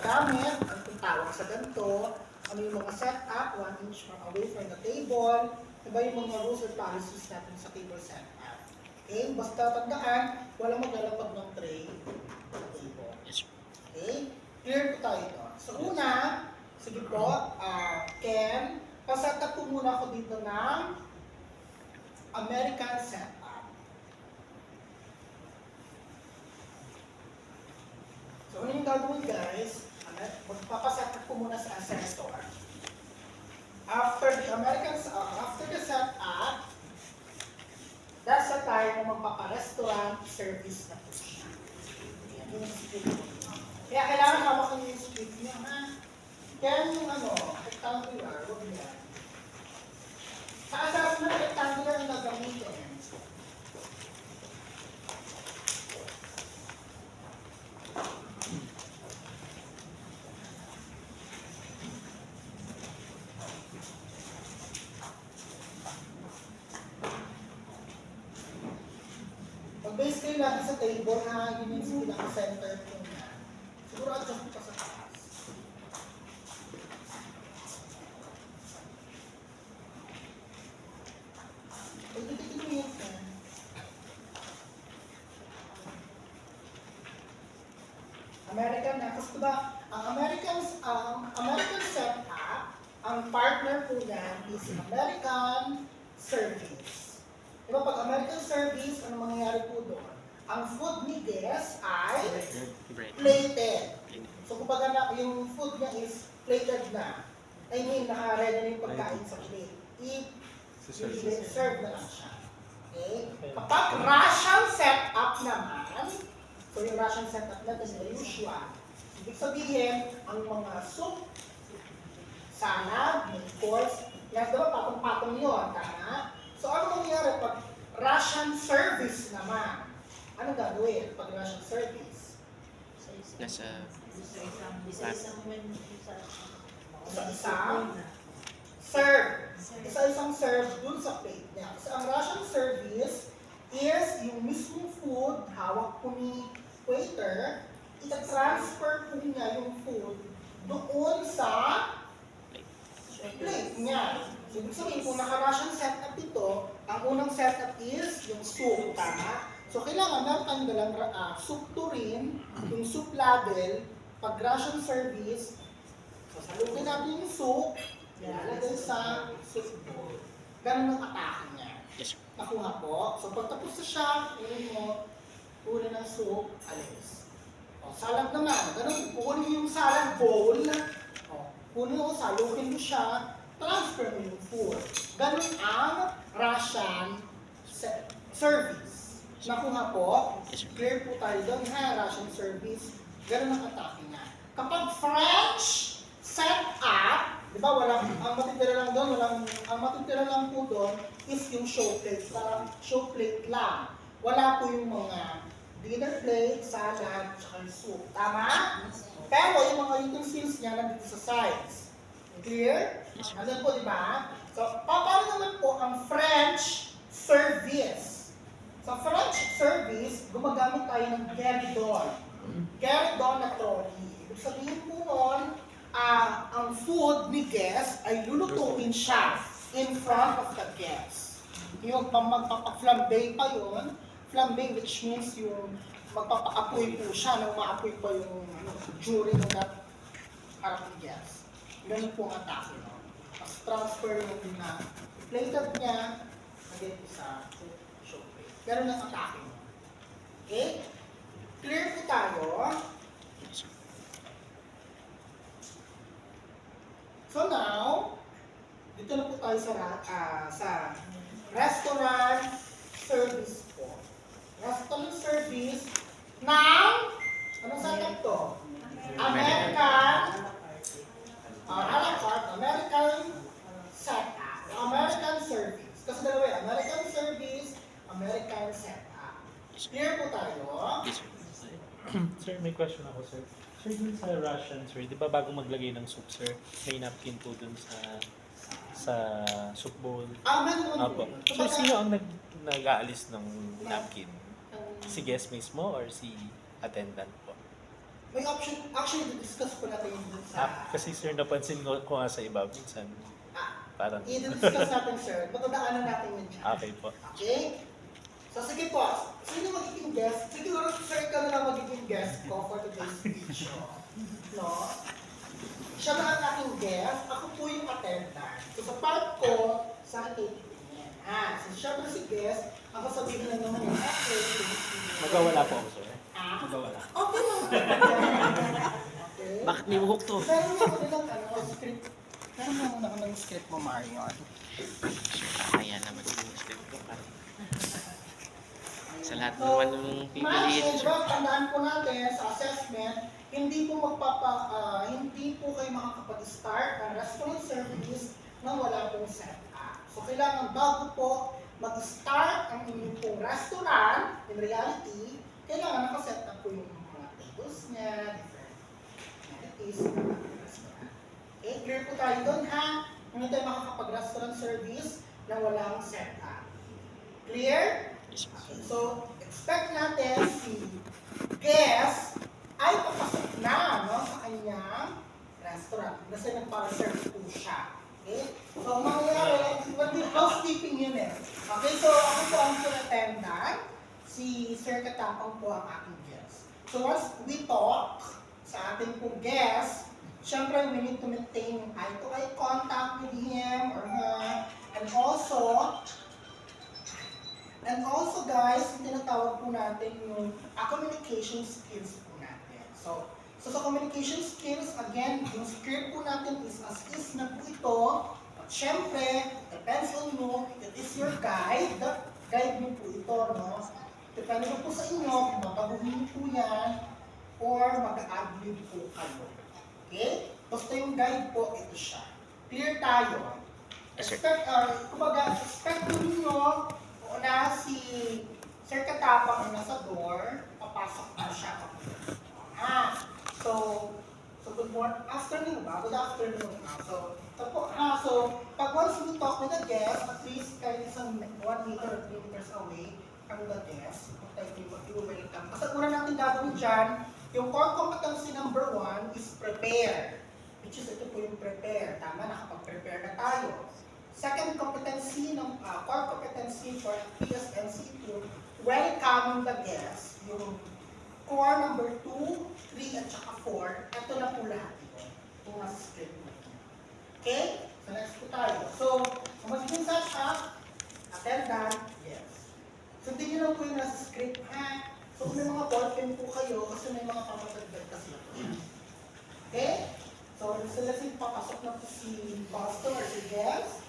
gamit, ang tawag sa ganito, ano yung mga setup, 1 inch from away from the table, iba yung mga rules or policies natin sa table setup. Okay? Basta tandaan, walang maglalapag ng tray sa table. Okay? Clear po tayo ito. So una, sige po, Ken, pasetup po muna ako dito ng American setup. So ano yung gagawin guys? Magpapasetup ko muna sa assessor. After the setup, that's the time na magpapa-restaurant service na po siya. Yan yung split. Kaya kailangan hawak niyo yung split niyo, ha? Kaya yung rectangular, huwag yan. Sa assessment, rectangular yung nagamitin. Pag-base kayo lagi sa table na yun yung pinaka-center po niya. Siguro adjust pa sa taas. Pagdidikin mo yun ka. American na. Kasi diba, ang American setup, ang partner po niyan is American service. Diba pag American service, ano mangyayari po doon? Ang food ni guest ay plated. So kumbaga na, yung food niya is plated na. I mean, naka-ready na yung pagkain sa plate. Serve na lang siya. Okay? Kapag Russian setup naman, so yung Russian setup natin ay usual. Ibig sabihin, ang mga soup, salad, main course, yan diba patong-patong yun, tama? So ano mangyayari pag Russian service naman? Ano gagawin pag Russian service? Isa-isang serve. Isa-isang serve dun sa plate niya. Kasi ang Russian service is yung mismong food, hawak po ni waiter, ita-transfer po niya yung food doon sa plate niya. So, ibig sabihin, kung naka-Russian setup ito, ang unang setup is yung soup, tama? So, kailangan meron tayong dalang soup tureen, yung soup ladle, pag Russian service, sasalukin natin yung soup, ilalagay sa soup bowl. Ganun ang atake niya. Nakuha po. So, pag tapos na siya, kunin ng soup, alis. O, salad naman. Ganun, kunin yung salad bowl, kunin mo, salukin mo siya, transfer mo yung food. Ganun ang Russian service. Nakuha po? Clear po tayo doon, ha? Russian service. Ganun ang atake niya. Kapag French setup, di ba, ang matitira lang doon, ang matitira lang po doon is yung show plate. Parang show plate lang. Wala po yung mga dinner plate, salad, tsaka yung soup. Tama? Pero yung mga utensils niya nandito sa sides. Clear? Ano po, di ba? So, paano naman po ang French service? Sa French service, gumagamit tayo ng guéridon. Guéridon na trolley. Ibig sabihin po nun, ang food ni guest ay lulutuin siya in front of the guest. Yung magpapa-flambe pa yun, flambe which means yung magpapa-apoy po siya, nang maapoy pa yung during that harap ni guest. Ganun po ang atake. No? Mas transfer yung na plated niya, again sa show plate. Ganun ang atake. No? Okay? Clear po tayo. So now, dito na po tayo sa restaurant service po. Restaurant service ng, anong setup to? American, American setup. American service. Kasi dalawa American service, American setup. Clear po tayo? Sir, may question ako, sir. Sir, dun sa Russian, sir, di ba bago maglagay ng soup, sir, may napkin po dun sa soup bowl? Meron Apo. Sir, sino ang nag-aalis ng napkin? Si guest mismo or si attendant po? May option, actually, discuss ko natin yun dun sa... Kasi sir, napansin ko nga sa iba, minsan parang... I-discuss natin, sir. Matadaanan natin yun dyan. Okay po. Okay? So, sige po. Sino magiging guest? Siguro, sir, ikaw na lang magiging guest ko for today's video. No? Siya na ang aking guest. Ako po yung attendant. So, sa part ko, sa akin titignan. So, siya po si guest. Ako sabihin na naman yung after today's video. Magawala po ako, sir. Magawala. Okay lang. Okay. Bakit may buhok to? Meron mo ako nilang script. Meron mo muna ako ng script mo, Marion. Kaya naman yung step ko para sa lahat naman ng pipiliin. Imagine, diba, tandaan po natin sa assessment, hindi po kayo makakapag-start ng restaurant service na wala pong setup. So, kailangan bago po mag-start ang inyong pong restaurant, in reality, kailangan nakaset up po yung mga tables niya, different amenities ng restaurant. Okay, clear po tayo doon ha? Hindi tayo makakapag-restaurant service na walang setup. Clear? Okay, so, expect natin si guest ay papasok na sa kanyang restaurant kasi nagpa-reserve po siya. Okay? So, ang mangyayari, housekeeping yun eh. Okay, so ako po ang attendant, si Sir Katapang po ang aking guest. So, once we talk sa ating pong guest, syempre we need to maintain eye-to-eye contact with him or her, and also guys, yung tinatawag po natin yung communication skills po natin. So sa communication skills, again, yung script po natin is as is na po ito. At syempre, depends on you, it is your guide. Guide mo po ito, no? Depende po sa inyo kung babaguhin po yan or mag-a-adlib po kayo. Okay? Basta yung guide po, ito siya. Clear tayo. Expect po ninyo na si Sir Katapang na nasa door, papasok na siya. So good morning, afternoon ba? Good afternoon. So pag once we talk with the guest, at least kahit isang 1 meter or 3 meters away from the guest, i-welcome. Kasi una natin gagawin dyan, yung core competency number 1 is prepare. Which is ito po yung prepare. Tama, nakapag-prepare na tayo. Second competency ng core competency for PSNC2, welcoming the guest. Yung core number 2, 3, at saka 4, ito na po lahat ito. Ito nga sa script mo. Okay? So next po tayo. So, kung magiging set up, attendant, yes. Sundin nyo lang po yung nasa script, ha? So, may mga ballpen po kayo kasi may mga pamatagdag kasi ako. Okay? So, sila papasok na po si Boston or si guest.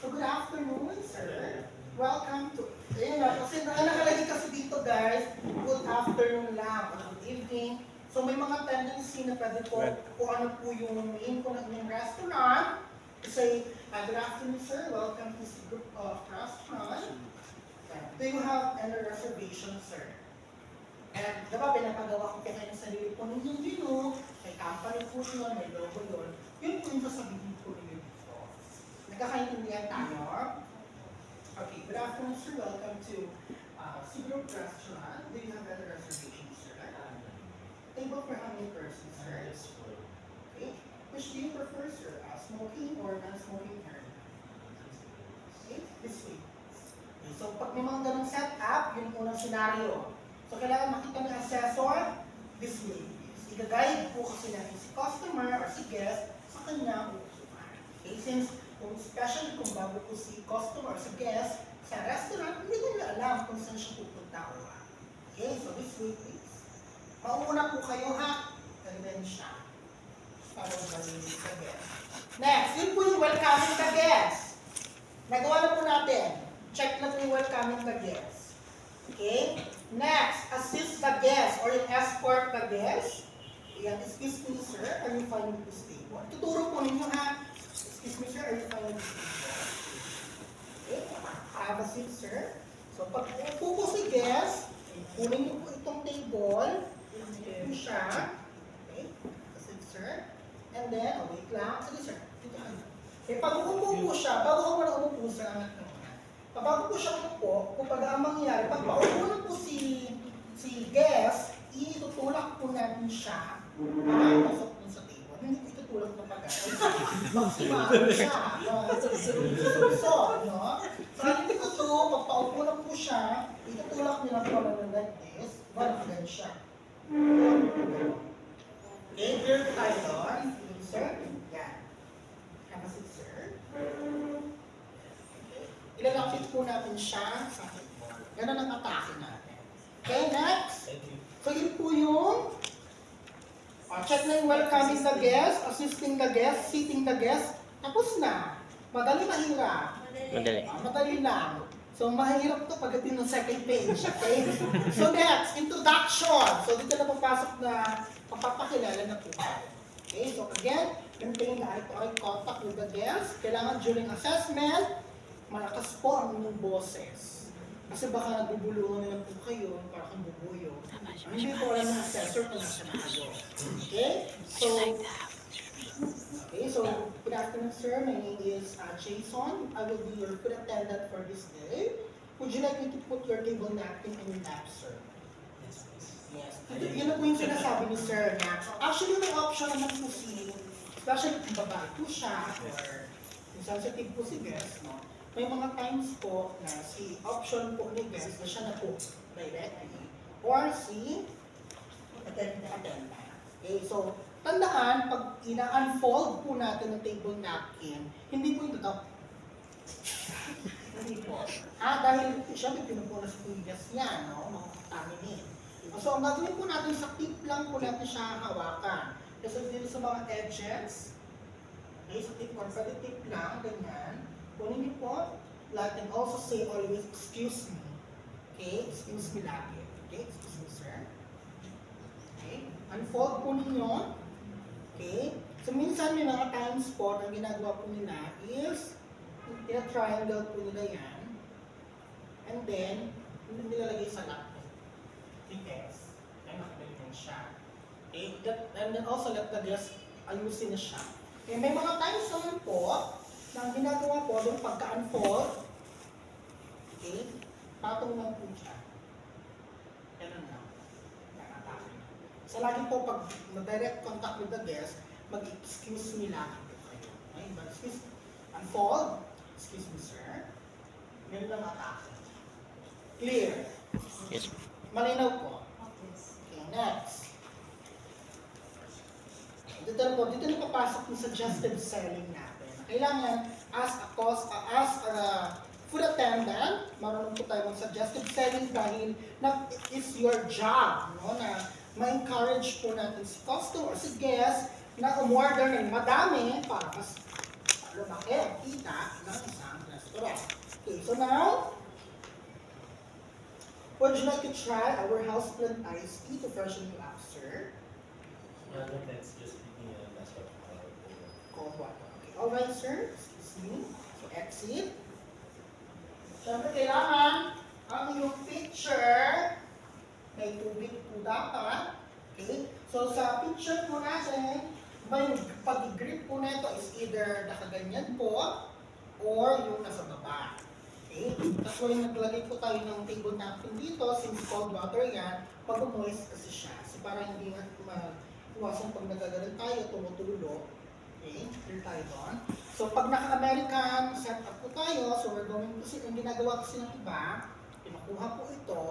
So, good afternoon, sir. Welcome to... Ayun na, kasi nakalagay kasi dito, guys, good afternoon lang, or good evening. So, may mga tendency na pwede po, kung ano po yung name ko ng inyong restaurant. Say, good afternoon, sir. Welcome to this group of restaurant. Do you have any reservation, sir? And, diba, pinapagawa ko kayo ng sarili po ninyong menu, may company po yun, may logo yun. Yun po yung sasabihin po ninyo dito. Nagkakaintindihan tayo? Okay, good afternoon, sir. Welcome to Sigroup Restaurant. Do you have any reservations, sir? Table for how many persons, sir? Okay. Which do you prefer, sir? Smoking or non-smoking area? Okay, this way. Okay, so, pag may mga ganong setup, yun yung unang scenario. So, kailangan makita ng assessor, this way. I-guide po kasi natin si customer or si guest sa kanyang upuan. Okay, since especially kung bago po si customer or si guest sa restaurant, hindi nila alam kung saan siya pupunta o ba. Okay, so this way please. Mauna po kayo ha, and then siya. Para malinis sa guest. Next, yun po yung welcoming the guest. Nagawa na po natin. Check na po yung welcoming the guest. Okay? Next, assist the guest or yung escort the guest. Yan, excuse me sir, are you fine with this table? Tuturo po ninyo ha. Excuse me sir, are you fine with this table? Okay, have a seat sir. So pag upo po si guest, kunin niyo po itong table. Ito po siya. Okay, assist sir. And then, wait lang. Sige sir, dito ka. Okay, pag umupo po siya, bago ko muna umupo sir, anak naman. Bago po siya umupo, kung ang mangyayari, pag paupo na po si guest, itutulak po natin siya Pasok mo sa table. Hindi ko itutulak na pag-aral. Magsimano siya. So, no? So, hindi ko ito, pagpaupo lang po siya, itutulak niyo lang po lang like this. Barangay siya. Okay, clear tayo doon. Sir? Yan. Have a seat, sir. Okay. Ilalapit po natin siya sa keyboard. Ganun ang atake natin. Okay, next. So, yun po yung check na yung welcoming the guest, assisting the guest, seating the guest. Tapos na. Madali, mahirap. Madali. Madali lang. So, mahirap to pagdating ng second page. Okay? So, next, introduction. So, dito na papasok na papapakilala na po tayo. Okay? So, again, maintain the eye-to-eye contact with the guest. Kailangan during assessment, malakas po ang inyong boses. Kasi baka nagbubulungan na lang po kayo para kang bubuyo. Hindi po wala ng assessor na nasa nakago. Okay? So, good afternoon, sir. My name is Jason. I will be your food attendant for this day. Would you like me to put your table napkin in your lap, sir? Yes, please. Yes. Yun na po yung sinasabi ni sir na actually may option naman po especially kung babae po siya or kung sensitive po si guest, no? May mga times po na si option po ni guest na siya na po directly or si attendant. Okay, so tandaan, pag ina-unfold po natin ang table napkin, hindi po yung totoo. Hindi po. Dahil siyempre pinupunas po yung guest niya, no? Makakataminin. So, ang gagawin po natin sa tip lang po natin siya hawakan. Kasi dito sa mga edges, okay, sa tip or pwede tip lang, ganyan. Kunin niyo po, like, and also say always, excuse me. Okay, excuse me lagi. Okay, excuse me, sir. Okay, unfold po ninyo. Okay, so minsan may mga times po na ginagawa po nila is, tina-triangle po nila yan. And then, nilalagay sa laptop. Yes. Ay, nakagaling siya. Okay, and then also let the guest ayusin na siya. Okay, may mga times naman po na ang ginagawa po doon pagka-unfold, okay, patong lang po siya. Ganun lang. Nakatake. So lagi po pag mag-direct contact with the guest, mag-excuse me lagi po kayo. Okay, but excuse, unfold, excuse me sir. Ganun lang atake. Clear? Yes. Malinaw po. Okay, next. Dito na papasok yung suggestive selling natin. Kailangan, as a food attendant, marunong po tayo mag-suggestive selling dahil is your job, no? Na ma-encourage po natin si customer, si guest, na umorder ng madami para mas lumaki ang kita ng isang restaurant. Okay, so now, would you like to try our houseplant iced tea to freshen you up, sir? Let's just give me a glass of Cold water. Okay, alright, sir. Excuse me. So, exit. Siyempre, kailangan ang iyong picture may tubig po dapat. Okay? So, sa picture po natin, yung pag-grip po nito is either nakaganyan po or yung nasa baba. Okay? Tapos when naglagay po tayo ng table napkin dito, since cold water yan, pag-moist kasi siya. So para hindi iwasan pag nagagalit tayo, tumutulo. Okay? Clear tayo doon. So pag naka-American setup po tayo, so we're going, kasi ang ginagawa kasi ng iba, pinakuha po ito,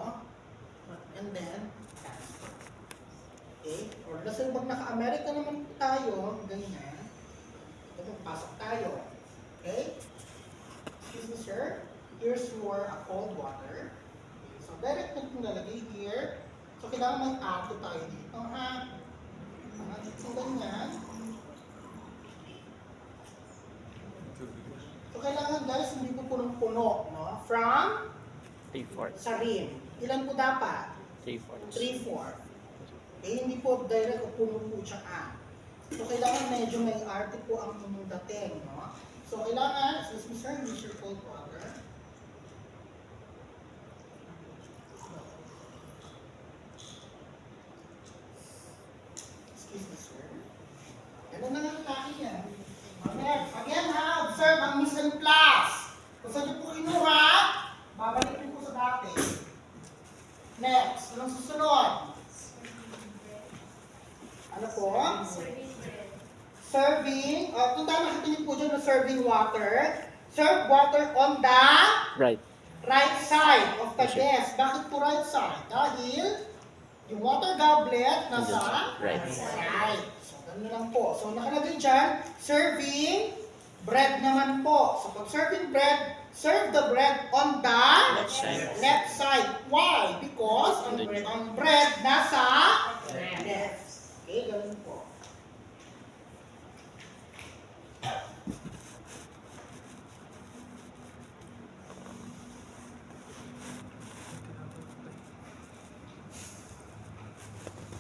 and then, transfer. Okay? Or kasi pag naka-American naman po tayo, ganyan, ito pasok tayo. Okay? Excuse me, sir. Here's your cold water. Okay, so direct na itong lalagay here. So kailangan may ato tayo dito, ha? So ganyan. So kailangan guys, hindi po punong-puno, no? From 3/4. sa rim. Ilan po dapat? 3/4. 3/4. Okay, hindi po direct o puno po siya. So kailangan medyo may arte po ang inyong dating, no? So kailangan, excuse me sir, use your cold water. Excuse me sir. Ganun na lang tayo yan. Again ha, observe ang mise en place. Kung saan niyo po kinuha, babalik po sa dati. Next, anong susunod? Ano po? Serving. Kung nakita niyo po dyan na serving water. Serve water on the Right. right side of the desk. Bakit po right side? Dahil yung water goblet nasa Right. right. So, ganun lang po. So, nakalagay dyan, serving bread naman po. So, pag serving bread, serve the bread on the Left side. left side. Why? Because ang bread nasa left. Okay, ganun po.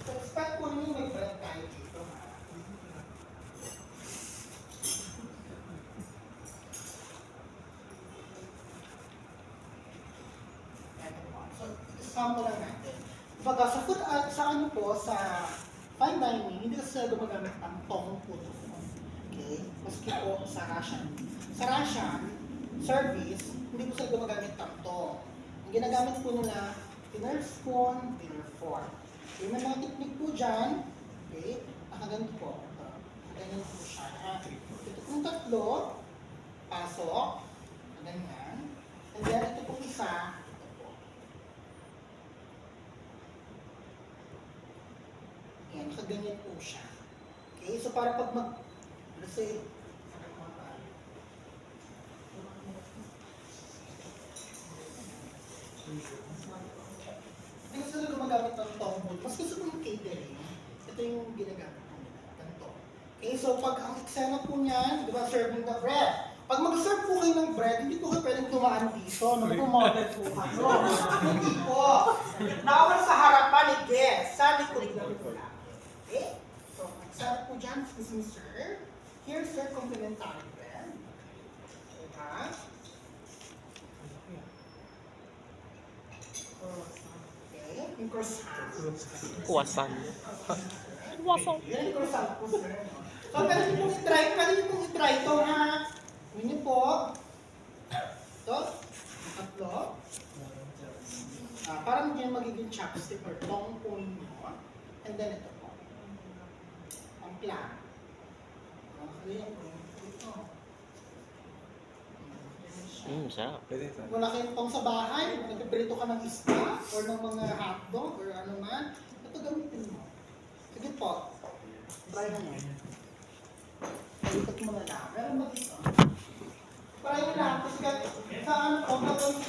So, expect po ninyo may bread tayo dito. Ha? Ito po. So, sample lang natin. Baga, sa food, sa ano po, sa fine dining, hindi kasi sila gumagamit ng tong po doon. Okay? Maski po sa Russian. Sa Russian service, hindi po sila gumagamit ng tong. Ang ginagamit po nila, dinner spoon, dinner fork. Okay, may mga technique po dyan. Okay? Nakaganto po. Ganyan po siya. Ito pong tatlo, pasok, ganyan. And then ito pong isa, ito po. Yan, nakaganyan po siya. Okay, so para pag let's say, hindi ko sila gumagamit ng tongboy. Mas gusto ko yung catering. Ito yung ginagamit ko nila. Ganito. Okay, so pag ang eksena po niyan, di ba, serving the bread. Pag mag-serve po kayo ng bread, hindi po kayo pwedeng tumaan dito. Mag-model po kayo. Hindi po. Bawal sa harapan ni guest. Sa likod na po lang. Okay? So, eksena po dyan, excuse me, sir. Here, sir, complimentary bread. Diba? Okay, yung croissant. Wasan. Yan yung croissant po, sir. So, pwede niyo pong i-try ito, ha? Yun niyo po. Ito, tatlo. Parang hindi magiging chopstick or tong po ninyo. And then ito po. Ang plan. Ayan po. Ito. Sarap. Wala kayong tong sa bahay, nagpiprito ka ng isda or ng mga hotdog or ano man, ito gamitin mo. Sige po. Try na mo. Ikot mo na lang. Meron ba dito? Try mo lang. Kasi sa ano po, gagawin